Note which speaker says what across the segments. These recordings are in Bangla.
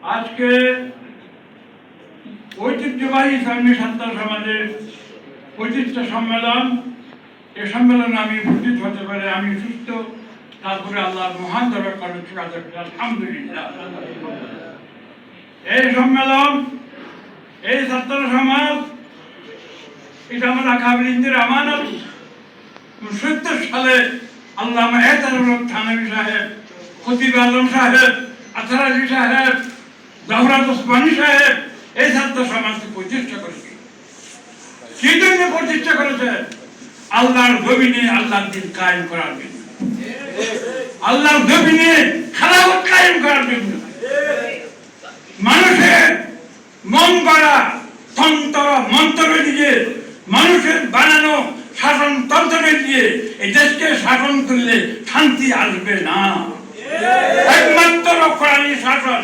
Speaker 1: আজকে ঐতিহ্যবাহী ইসলামী ছাত্র সমাজের প্রতিষ্ঠা সম্মেলন, এ সম্মেলনে আমি উপস্থিত হতে পারে আমি সুস্থ, তারপরে আল্লাহর মহান দরবার করেছি আলহামদুলিল্লাহ। এই সম্মেলন, এই ছাত্র সমাজ, এটা আমরা কাবিলিনদের আমানত। 70 সালে আল্লামা এহতারুল্লাহ থানভী সাহেব, খতিব আলম সাহেব, আতার আলী সাহেব, জাহরাত ওসমানী সাহেব এই ছাত্র সমাজকে প্রতিষ্ঠা করেছে। কি জন্য প্রতিষ্ঠা করেছে? আল্লাহর জমিনে আল্লাহর দিন কায়েম করার জন্য, আল্লাহর জমিনে খেলাফত কায়েম করার জন্য। মানুষের মন গড়া তন্ত্র মন্ত্র দিয়ে, মানুষের বানানো শাসনতন্ত্র দিয়ে এই দেশকে শাসন করলে শান্তি আসবে না। একমাত্র কোরআনী শাসন,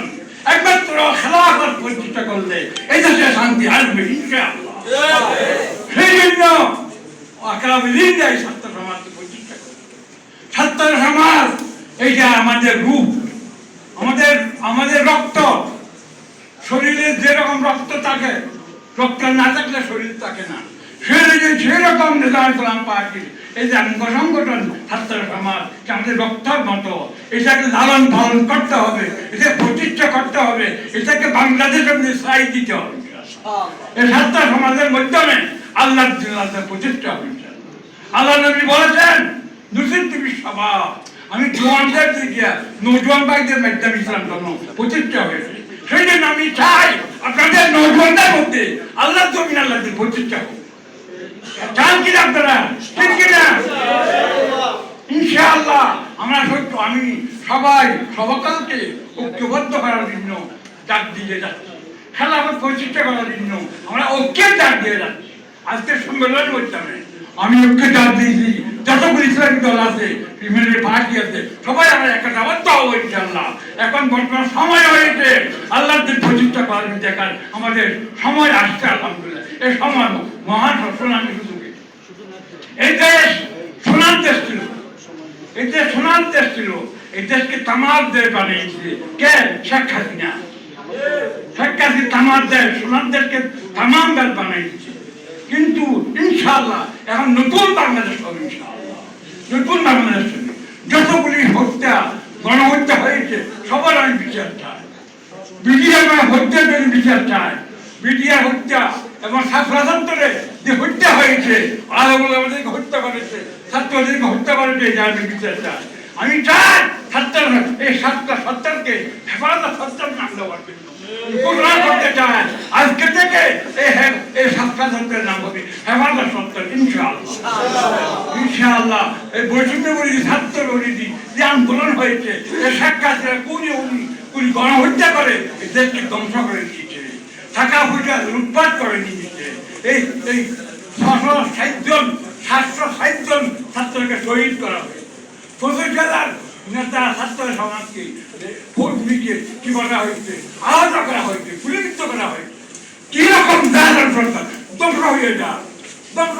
Speaker 1: একমাত্র খেলাফত প্রতিষ্ঠা করলে এই দেশে শান্তি আসবে ইনশাআল্লাহ। সেই জন্য আকাবিলিনরা এই ছাত্র সমাজকে প্রতিষ্ঠা করে। ছাত্র সমাজ এইটা আমাদের রূপ, আমাদের রক্ত। শরীরে যেরকম রক্ত থাকে, রক্ত না থাকলে শরীর থাকে না। সেরকম নিজাম পার্টির এই যে অঙ্গ সংগঠন ছাত্র সমাজ, আমাদের রক্তের মতো, এটাকে লালন পালন করতে হবে, এটাকে প্রতিষ্ঠা করতে হবে, এটাকে বাংলাদেশের ছাই দিতে হবে। এই ছাত্র সমাজের মাধ্যমে আল্লাহ প্রতিষ্ঠা হবে। আল্লাহ নবী বলেছেন, আমি জোয়ানদের দিকে নৌজোয়ান ভাইদের মাধ্যমে ইসলাম ধর্ম প্রতিষ্ঠা হয়েছে। সেই জন্য আমি চাই আপনাদের নৌজোয়ানদের মধ্যে আল্লাহ জমিন আল্লাহদের প্রতিষ্ঠা হোক। চান কিনা আপনারা? ঠিক কিনা? ইনশাআল্লাহ আমরা সত্য আমি সবাইকে ঐক্যবদ্ধ করার জন্য ডাক দিয়ে যাচ্ছি, খেলাফত প্রতিষ্ঠা করার জন্য আমরা ঐক্যের ডাক দিয়ে যাচ্ছি। আজকে সম্মেলন করতে হবে, আমি ঐক্যের ডাক দিয়েছি। যতগুলো ইসলামিক দল আছে, পার্টি আছে, সবাই আমরা একটা আবদ্ধ হবো ইনশাআল্লাহ। এখন বর্তমান সময় হয়েছে আল্লাহর দিন প্রতিষ্ঠা করার দেখার আমাদের সময় আসছে আলহামদুলিল্লাহ। এই সময় মহান সোনালী সুযোগে এই দেশ সোনার দেশ ছিল, এই দেশ সোনার দেশ ছিল। এই দেশকে তামার দেশ বানিয়েছে কে? শেখ হাসিনা। শেখ হাসিনা তামার দেশ, সোনার দেশকে তামাম দেশ বানিয়েছে। কিন্তু ইনশাআল্লাহ এখন নতুন বাংলাদেশ হবে ইনশাআল্লাহ, নতুন বাংলাদেশ হবে। যতগুলি হত্যা গণহত্যা হয়েছে সবার আমি বিচার চাই। বিডিআর হত্যার জন্য বিচার চাই। বিডিআর হত্যা এবং ছাত্রদের যে হত্যা হয়েছে, আলমদেরকে হত্যা করেছে, ছাত্রদেরকে হত্যা করেছে, যার বিচার চাই। আমি চাই এই সত্তরকে হেফাজত সত্তর নাম দেওয়ার জন্য ঘোষণা করতে চাই। আজকে থেকে এই ছাত্রদের নাম হবে হেফাজত সত্তর ইনশাআল্লাহ। ইনশাআল্লাহ এই বৈষম্য বিরোধী ছাত্র বিরোধী যে আন্দোলন হয়েছে, এই শেখ হাসিনা কুড়ি গণহত্যা করে এই দেশকে ধ্বংস করে দিয়েছে, টাকা পয়সা লুটপাট করে নিয়েছে। এই 760 জন ছাত্রকে শহীদ করা হয়েছে। 25,000 নেতা ছাত্র সমাজকে কি করা হয়েছে, আহত করা হয়েছে, গুলিবিদ্ধ করা হয়েছে। কিরকম দালাল সরকার ধ্বংস হয়ে যাবে, ধ্বংস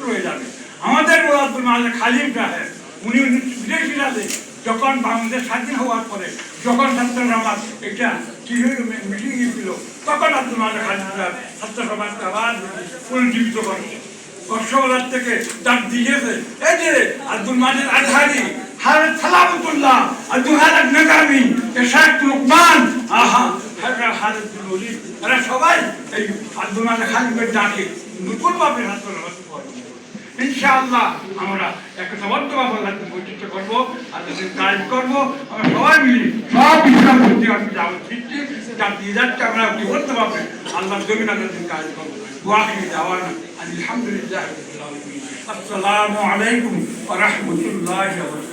Speaker 1: হয়ে যাবে। আমাদের আব্দুল মালিক খালিম সাহেব, উনি বিদেশি রাজে যখন বাংলাদেশ স্বাধীন হওয়ার পরে যখন ছাত্র সমাজ এটা কি মিটিং ছিল, তখন আব্দুল মালিক খালিম সাহেব ছাত্র সমাজকে আবার পুনর্জীবিত করেছে। কষ্টবাজার থেকে ডাক দিয়েছে এই যে আব্দুল মাজিদ আজহারি, হারেদ সালামতুল্লাহ, আব্দুল হারাক নাগামি, শেখ লুকমান, হারেদুল ওলি, এরা সবাই এই আব্দুল মাজিদ খালিমের ডাকে নতুনভাবে ছাত্র সমাজ ইনশাআল্লাহ আমরা একতাবদ্ধভাবে আল্লাহকে প্রতিষ্ঠা করবো, আল্লাহকে কাজ করবো। আমরা সবাই মিলে সব ইসলাম প্রতি আমি যাওয়া দিচ্ছি, যা দিয়ে যাচ্ছে আমরা ঐক্যবদ্ধভাবে আল্লাহর জমিন আল্লাহকে কাজ করবো। ওয়াখির দাওয়ানা আলহামদুলিল্লাহ রাব্বিল আলামিন। আসসালামু আলাইকুম ওয়া রাহমাতুল্লাহি ওয়া বারাকাতুহু।